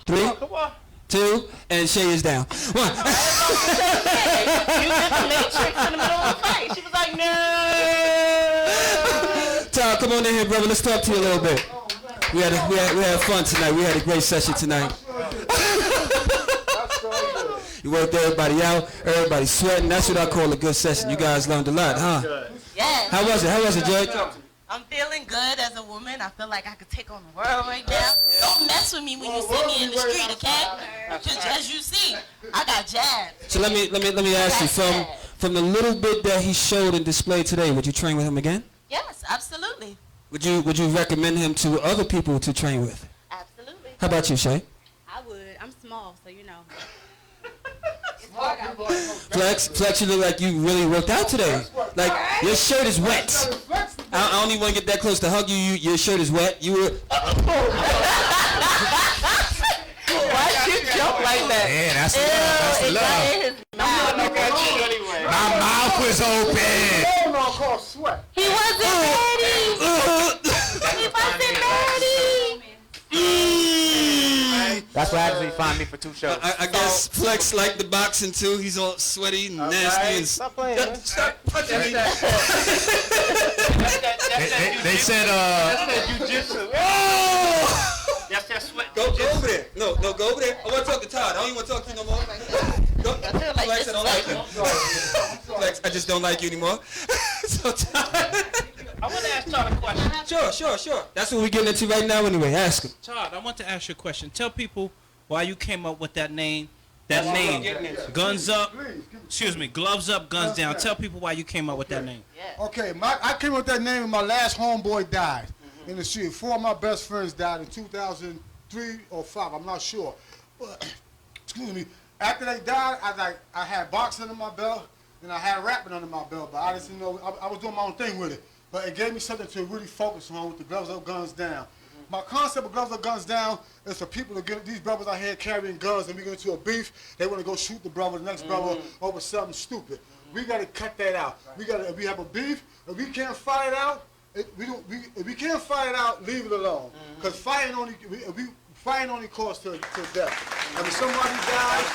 3, Come on. 2, and Shay is down. 1. You did the matrix in the middle of the fight. She was like, no. Tom, come on in here, brother. Let's talk to you a little bit. We had fun tonight. We had a great session tonight. You worked everybody out. Everybody sweating. That's what I call a good session. You guys learned a lot, huh? Yes. How was it, Judge? I'm feeling good as a woman. I feel like I could take on the world right now. Don't mess with me when you see me in the street, okay? Just as you see, I got jabbed. So let me ask you, from the little bit that he showed and displayed today, would you train with him again? Yes, absolutely. Would you recommend him to other people to train with? Absolutely. How about you, Shay? I would. I'm small, so you know. Flex, you look like you really worked out today. Like, your shirt is wet. I don't even want to get that close to hug you. Your shirt is wet. You were... Why'd you jump like that? Yeah, that's the love. My My mouth mouth was open. No, called sweat. He wasn't ready. He wasn't ready. That's what happens when you find me for 2 shows. I guess Flex liked the boxing too. He's all sweaty and nasty and Stop playing, man. Stop punching me. They said That's that jujitsu. Oh! That's that sweat. Go over there. No, go over there. I want to talk to Todd. I don't even want to talk to you no more. Go. Flex, I don't like you. Flex, I just don't like you anymore. So Todd. I want to ask Todd a question. Sure. That's what we're getting into right now anyway. Ask him. Todd, I want to ask you a question. Tell people why you came up with that name. That name. Guns up. Excuse me. Gloves up, guns down. Tell people why you came up with that name. Okay, I came up with that name when my last homeboy died in the street. 4 of my best friends died in 2003 or 5. I'm not sure. But, excuse me. After they died, I had boxing under my belt and I had rapping under my belt, but I just didn't know. I was doing my own thing with it. But it gave me something to really focus on with the gloves up, guns down. My concept of gloves up, guns down is for people to get these brothers out here carrying guns and we get into a beef. They want to go shoot the brother, the next brother over something stupid. We got to cut that out. If we have a beef, if we can't fight it out, if we can't fight it out, leave it alone. Because fighting only costs to death. And if somebody dies,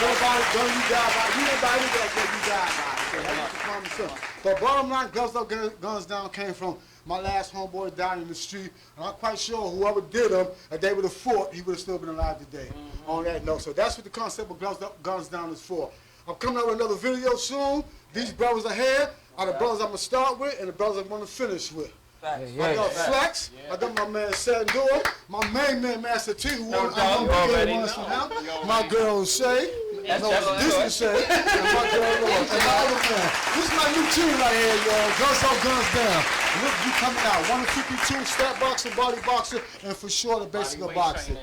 nobody done you die by. You didn't die either, you died by. So that's the common sense. But bottom line, gloves up, guns down came from my last homeboy died in the street, and I'm quite sure whoever did him, if they would have fought, he would have still been alive today. On that note, so that's what the concept of gloves up, guns down is for. I'm coming out with another video soon. These brothers are here are the brothers I'm gonna start with, and the brothers I'm gonna finish with. I got Flex, I got my man Sandor, my main man Master T, who I'm gonna get from him. My girl Shay. This is Shay, and my girl Lord, and my other man. This is my new team right here, y'all. Guns up, guns down. Look, you coming out. 152, step boxer, body boxer, and for sure the basic of boxing.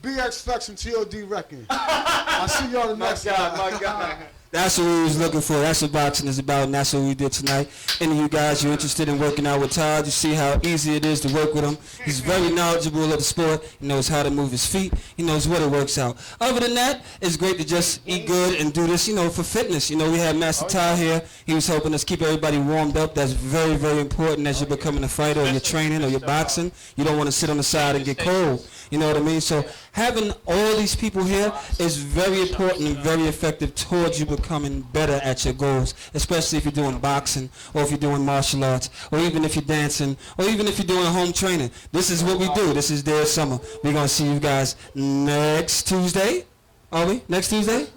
BX Flex and TLD Wrecking. I'll see y'all the next time. My God. That's what we was looking for. That's what boxing is about, and that's what we did tonight. Any of you guys you're interested in working out with Todd, you see how easy it is to work with him. He's very knowledgeable of the sport. He knows how to move his feet. He knows what it works out. Other than that, it's great to just eat good and do this, for fitness. We had Master Todd here. He was helping us keep everybody warmed up. That's very, very important as you're becoming a fighter or you're training or you're boxing. You don't want to sit on the side and get cold. You know what I mean? So having all these people here is very important and very effective towards you becoming better at your goals, especially if you're doing boxing or if you're doing martial arts or even if you're dancing or even if you're doing home training. This is what we do. This is their summer. We're going to see you guys next Tuesday. Are we? Next Tuesday?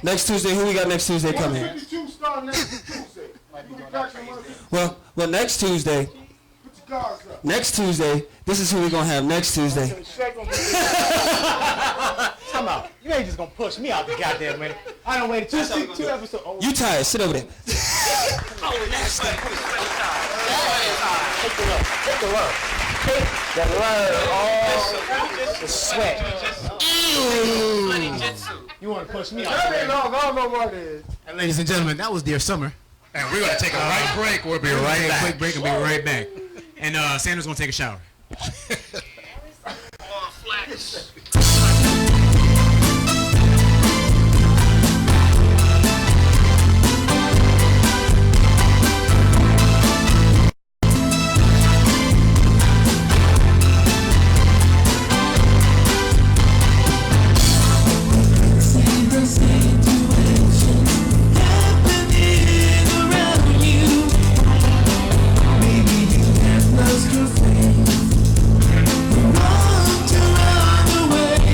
Next Tuesday. Who we got next Tuesday coming? Well, next Tuesday. Next Tuesday, this is who we're going to have next Tuesday. Come on. You ain't just going to push me out the goddamn minute. I don't wait two episodes. You tired. Sit over there. Oh, nasty. Take the love. Take the love. Oh, the sweat. You want to push me out the minute. I don't know what it is. And ladies and gentlemen, that was Dear Summer. And we're going to take a right break. We'll be right back. Quick break and be right back. And Sanders going to take a shower. Flex. Walked around the way.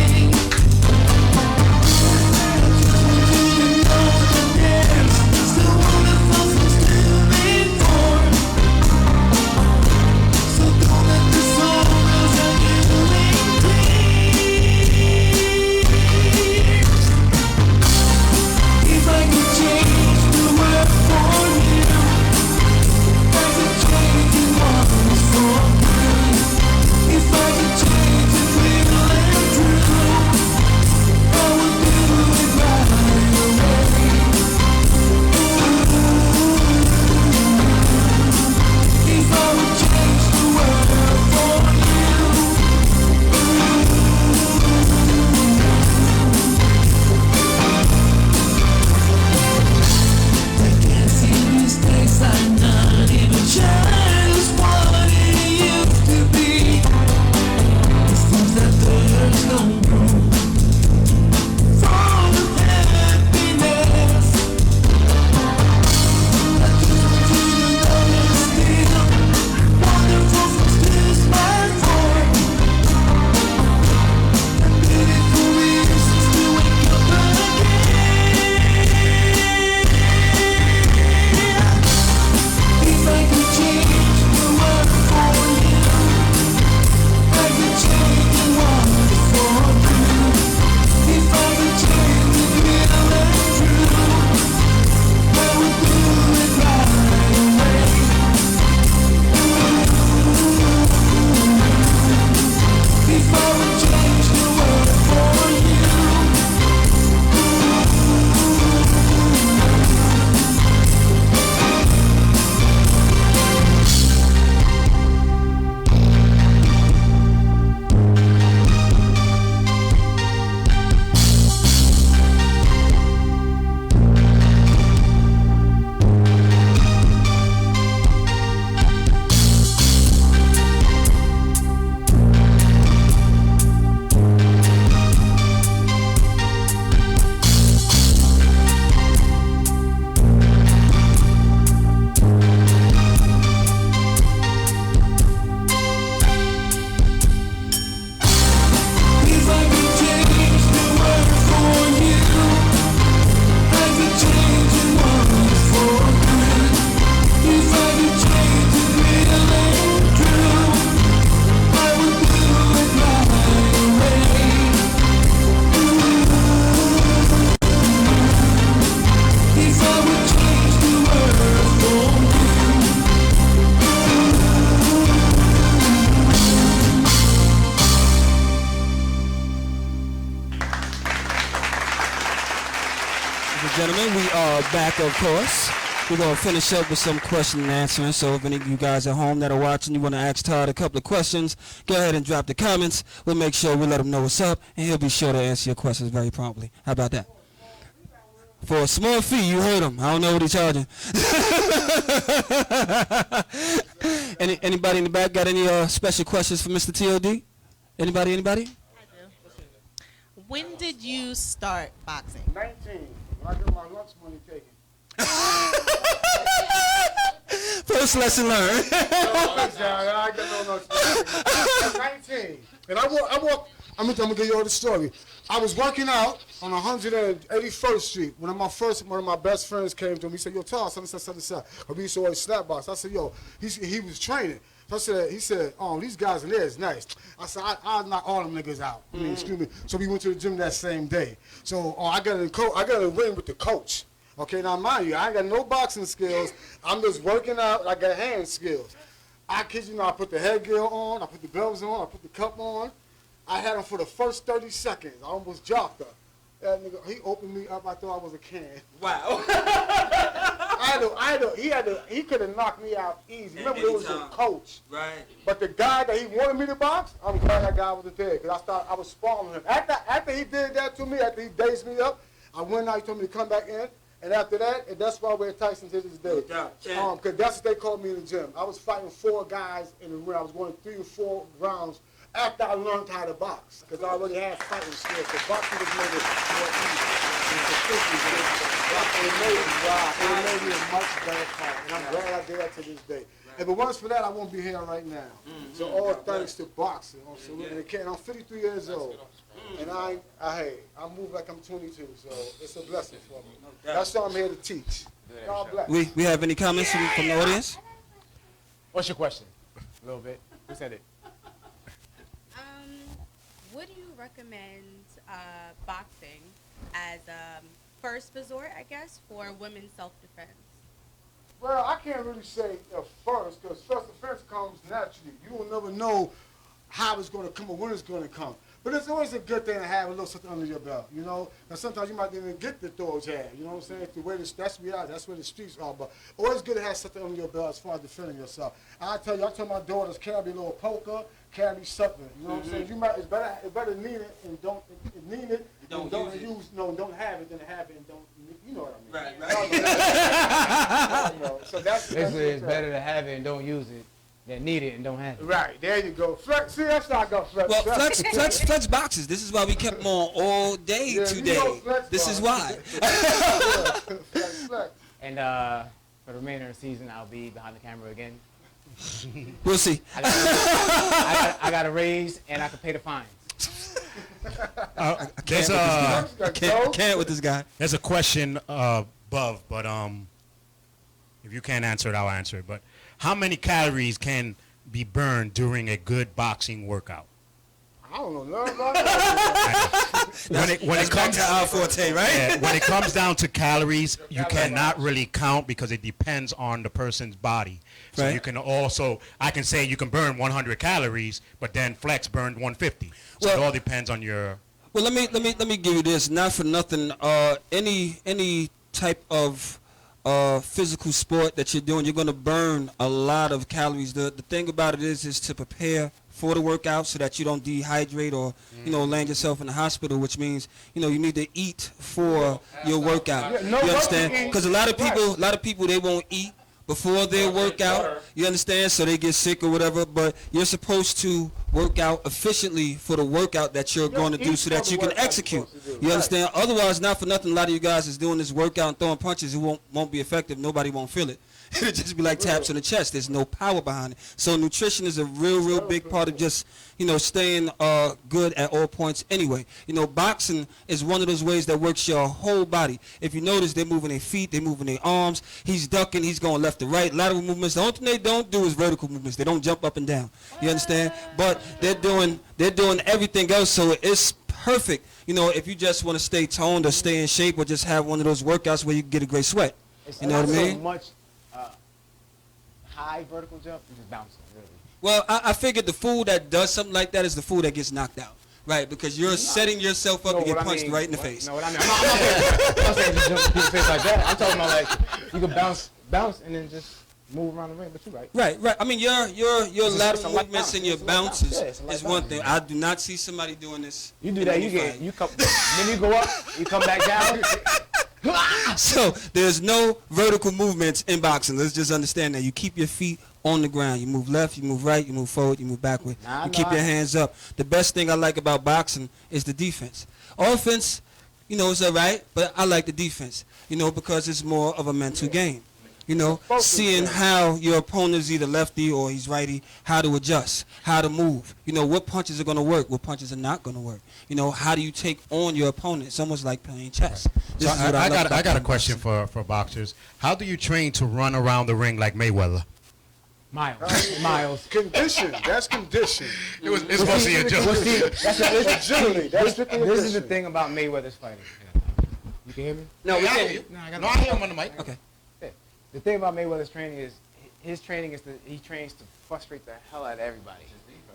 gentlemen, we are back, of course. We're going to finish up with some question and answering. So if any of you guys at home that are watching, you want to ask Todd a couple of questions, go ahead and drop the comments. We'll make sure we let him know what's up, and he'll be sure to answer your questions very promptly. How about that? For a small fee, you heard him. I don't know what he's charging. Anybody in the back got any special questions for Mr. T.O.D.? Anybody? I do. When did you start boxing? 19. When I get my lunch money taken. First lesson learned. I get no lunch money taken. 19. And I'm gonna give you all the story. I was working out on 181st Street. One of my best friends came to me. He said, "Yo, Tom, something. We used to always slap box." I said, "Yo," he was training. So he said, "Oh, these guys in there is nice." I said, "I'll knock all them niggas out." I mean, excuse me. So we went to the gym that same day. So I got a ring with the coach. Okay, now mind you, I ain't got no boxing skills. I'm just working out. I got hand skills. I kid you not, I put the headgear on, I put the gloves on, I put the cup on. I had him for the first 30 seconds. I almost dropped her. That nigga, he opened me up. I thought I was a can. Wow. He could have knocked me out easy. Remember, it was a coach. Right. But the guy that he wanted me to box, I'm glad that guy wasn't there because I was sparring him. After he did that to me, after he dazed me up, I went out. He told me to come back in. And after that, and that's why we're Tyson to this day. Because that's what they called me in the gym. I was fighting 4 guys in the ring. I was going 3 or 4 rounds after I learned how to box. Because I already had fighting skills. So boxing was made it more easy. It made me a much better fighter. And I'm glad I did that to this day. If it wasn't for that, I won't be here right now. So all thanks to boxing. And I'm 53 years old. And I move like I'm 22, so it's a blessing for me. That's why I'm here to teach. God bless. We have any comments from the audience? What's your question? A little bit. Who said it? Would you recommend boxing as first resort, I guess, for women's self-defense? Well, I can't really say first, because first defense comes naturally. You will never know how it's going to come or when it's going to come. But it's always a good thing to have a little something under your belt, you know. And sometimes you might even get the throws had, you know what I'm saying? That's reality. That's where the streets are. But always good to have something under your belt as far as defending yourself. I tell my daughters, carry a little poker, carry something. You know what I'm saying? It's better need it and don't need it. Don't have it than have it and don't. You know what I mean? Right. You know, so that's basically it's better to have it and don't use it than need it and don't have it. Right, there you go. Flex, see, that's how I go flex. Well, flex boxes. This is why we kept them on all day today. This is why. Flex. And for the remainder of the season, I'll be behind the camera again. We'll see. I got a raise and I can pay the fines. I can't with this guy. There's a question above, but if you can't answer it, I'll answer it. But how many calories can be burned during a good boxing workout? I don't know nothing about that. when it comes to our forte, right? Yeah, when it comes down to calories, you cannot really count because it depends on the person's body. So right. you can also, I can say you can burn 100 calories, but then Flex burned 150. So it all depends on your. Well, let me give you this. Not for nothing. Any type of physical sport that you're doing, you're going to burn a lot of calories. The thing about it is to prepare for the workout so that you don't dehydrate or land yourself in the hospital, which means you need to eat for your workout. You understand? Because a lot of people they won't eat before their workout. You understand? So they get sick or whatever. But you're supposed to work out efficiently for the workout that you're going to do so that you can execute. You understand? Otherwise, not for nothing, a lot of you guys is doing this workout and throwing punches. It won't be effective. Nobody won't feel it. It'll just be like taps on the chest. There's no power behind it. So nutrition is a real big part of just, staying good at all points anyway. Boxing is one of those ways that works your whole body. If you notice, they're moving their feet, they're moving their arms. He's ducking, he's going left to right. Lateral movements. The only thing they don't do is vertical movements. They don't jump up and down. You understand? But they're doing everything else, so it's perfect. If you just want to stay toned or stay in shape or just have one of those workouts where you can get a great sweat. You know what I mean? So much high vertical jump, you just bouncing, really. Well, I figured the fool that does something like that is the fool that gets knocked out. Right, because you're setting yourself up to get punched right in the face. No, what I mean, I'm not saying just jump in people's face like that. I'm talking about like you can bounce, and then just move around the ring. But you're right. Right. I mean, your lateral movements and your bounces is one thing. I do not see somebody doing this. You do that, you come, then you go up, you come back down. So there's no vertical movements in boxing. Let's just understand that. You keep your feet on the ground. You move left, you move right, you move forward, you move backward. You keep your hands up. The best thing I like about boxing is the defense. Offense, it's all right, but I like the defense, because it's more of a mental game. Seeing how your opponent is either lefty or he's righty, how to adjust, how to move. What punches are going to work, what punches are not going to work. How do you take on your opponent? It's almost like playing chess. So I got a question for boxers. How do you train to run around the ring like Mayweather? Miles. Condition. That's condition. It's mostly a joke. This is the thing about Mayweather's fighting. You can hear me? No, we can't. No, I hear him on the mic. Okay. The thing about Mayweather's training is his training is he trains to frustrate the hell out of everybody.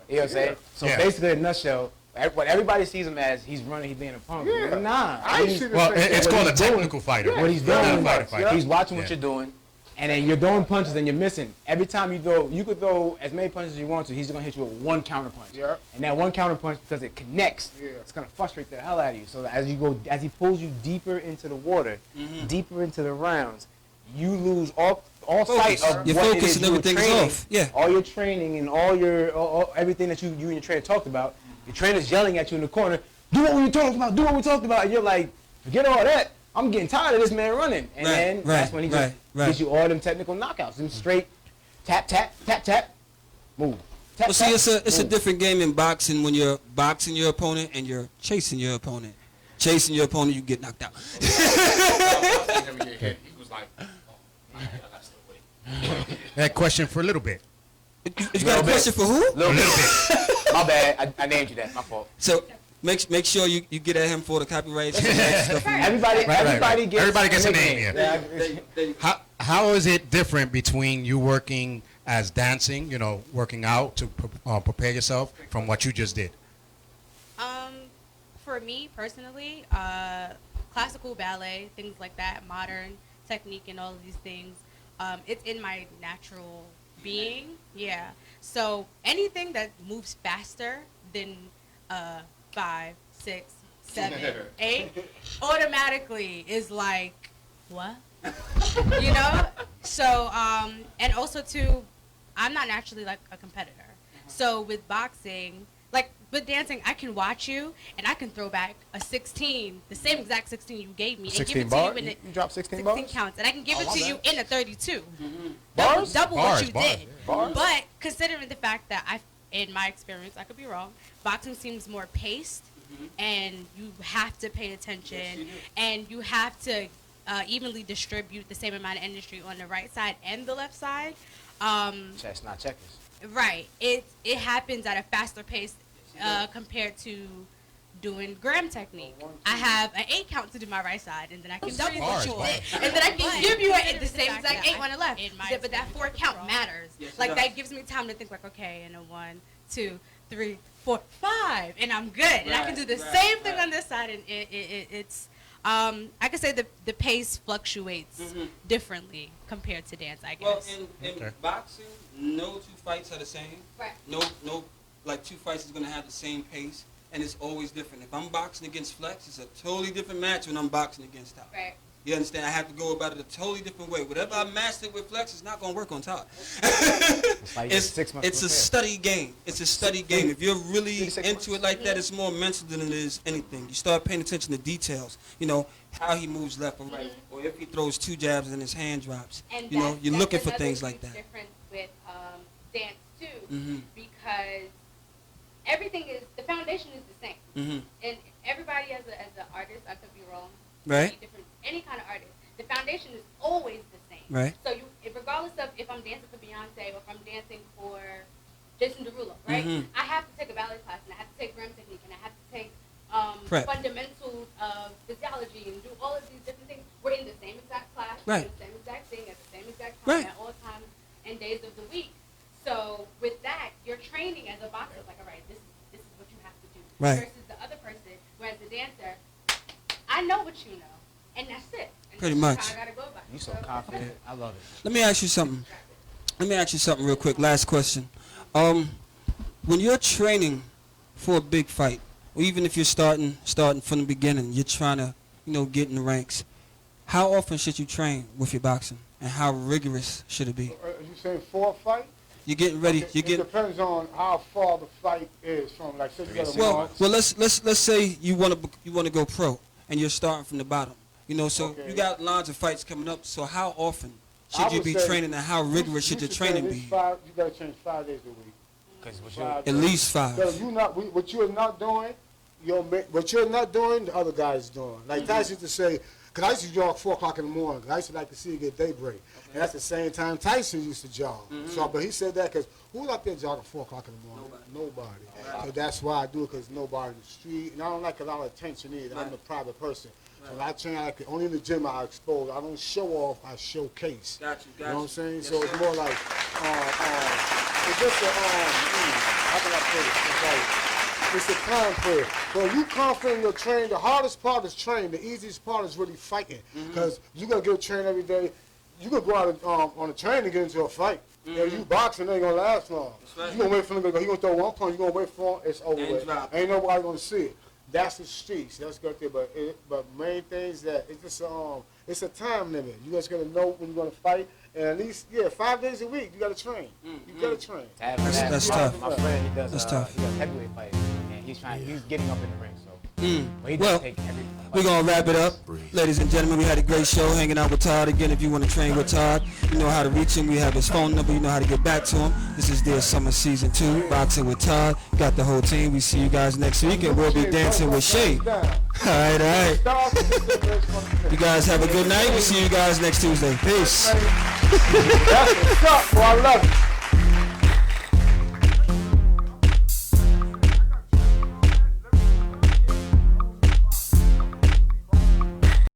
You know what I'm saying? So basically, in a nutshell, what everybody sees him as, he's running, he's being a punk. Yeah. Nah. It's called a technical fighter. What he's doing, he's watching what you're doing, and then you're throwing punches and you're missing. Every time you throw, you could throw as many punches as you want to. He's gonna hit you with one counter punch. Yeah. And that one counter punch, because it connects, it's gonna frustrate the hell out of you. So as he pulls you deeper into the water, deeper into the rounds, you lose all sight of your what focus it is and you were everything's training. off. Yeah. All your training and all everything that you and your trainer talked about. Your trainer's yelling at you in the corner. Do what we talked about. Do what we talked about. And you're like, forget all that. I'm getting tired of this man running. And then that's when he just gives you all them technical knockouts. Them straight tap, tap, tap, tap, move. Tap, Well, see, it's a move. different game in boxing when you're boxing your opponent and you're chasing your opponent. Chasing your opponent, you get knocked out. He was like, I got to wait. That question for a little bit. You got a question for who? A little bit. My bad. I named you that. My fault. So make sure you get at him for the copyright. Everybody gets a name here. How is it different between you working as dancing, working out to prepare yourself from what you just did? For me personally, classical ballet, things like that, modern technique, and all of these things, it's in my natural being. Yeah. So anything that moves faster than 5, 6, 7, 8, automatically is like, what? So and also too, I'm not naturally like a competitor. So with boxing, like with dancing, I can watch you and I can throw back a 16, the same exact 16 you gave me, and give it to you in you dropped 16 16 bars? counts, and I can give it to you in a 32. Bars? Double what you did. Bars? But considering the fact that in my experience, I could be wrong, boxing seems more paced, and you have to pay attention, and you have to evenly distribute the same amount of energy on the right side and the left side. Chess, not checkers. Right. It happens at a faster pace compared to doing gram technique. I have an 8 count to do my right side, and then I can double what you did, and then I can give you the same exact 8 on the left. But that 4 count matters. Like that gives me time to think like, okay, and a 1, 2, 3, 4, 5, and I'm good. And I can do the same thing on this side, and it's I could say the pace fluctuates differently compared to dance, I guess. Well, in boxing, no 2 fights are the same. Right. No, like 2 fights is going to have the same pace, and it's always different. If I'm boxing against Flex, it's a totally different match when I'm boxing against Top. Right. You understand? I have to go about it a totally different way. Whatever I mastered with Flex is not going to work on Top. It's a study game. It's a study game. If you're really into it like that, it's more mental than it is anything. You start paying attention to details. How he moves left or right, or if he throws 2 jabs and his hand drops. And you're looking for things huge like that. Different with dance too, because the foundation is the same, and everybody as an artist, I could be wrong. Right. Any kind of artist, the foundation is always the same. Right. So regardless of if I'm dancing for Beyonce or if I'm dancing for Jason Derulo, right? I have to take a ballet class, and I have to take gram technique, and I have to take fundamentals of physiology and do all of these different things. We're in the same exact class, right. doing the same exact thing at the same exact time, right. at all times and days of the week. So with that, you're training as a boxer, like, all right, this is what you have to do. Right. Versus dancer, I know what you know, and that's it. And Pretty that's much. how I gotta go by. You so confident. I love it. Let me ask you something. Real quick. Last question. When you're training for a big fight, or even if you're starting from the beginning, you're trying to, get in the ranks. How often should you train with your boxing, and how rigorous should it be? You saying for a fight? You're getting ready. Okay, it depends on how far the fight is from. Like, say you got a well, let's say you want to go pro, and you're starting from the bottom. So you got lines of fights coming up. So how often should you be training, and how rigorous should your training be? You got to train 5 days a week. At least 5. What you're not doing, the other guy's doing. Like Tyson used to say, because I used to jog 4 o'clock in the morning. 'Cause I used to like to see it get daybreak. And that's the same time Tyson used to jog. So, but he said that because who's out there jogging 4 o'clock in the morning? Nobody. So that's why I do it, because nobody in the street. And I don't like a lot of attention either. I'm a private person. So when I train, only in the gym I expose. I don't show off, I showcase. Got you. You know what I'm saying? Yes, so it's more like, it's just how can I put it? It's like, it's a time period. So if you confident in your training, the hardest part is training. The easiest part is really fighting. Because you got to get trained every day. You could go out on a train and get into a fight. If you boxing, it ain't going to last long. Right. You're going to wait for him to go. He's going to throw one punch, you're going to wait for him, it's over with. Ain't nobody going to see it. That's the streets. That's good there. But main thing is that it's just it's a time limit. You just gotta know when you're gonna fight, and at least 5 days a week you gotta train. You gotta train. That's tough. My friend, he does. That's tough. He does heavyweight fighting, and he's getting up in the ring. So. But he Well, take every we're going to wrap it up. Ladies and gentlemen, we had a great show hanging out with Todd. Again, if you want to train with Todd, you know how to reach him. We have his phone number. You know how to get back to him. This is their summer season 2, Boxing with Todd. Got the whole team. We see you guys next week, and we'll be dancing with Shay. All right. You guys have a good night. We'll see you guys next Tuesday. Peace. That's what's up, boy. I love it.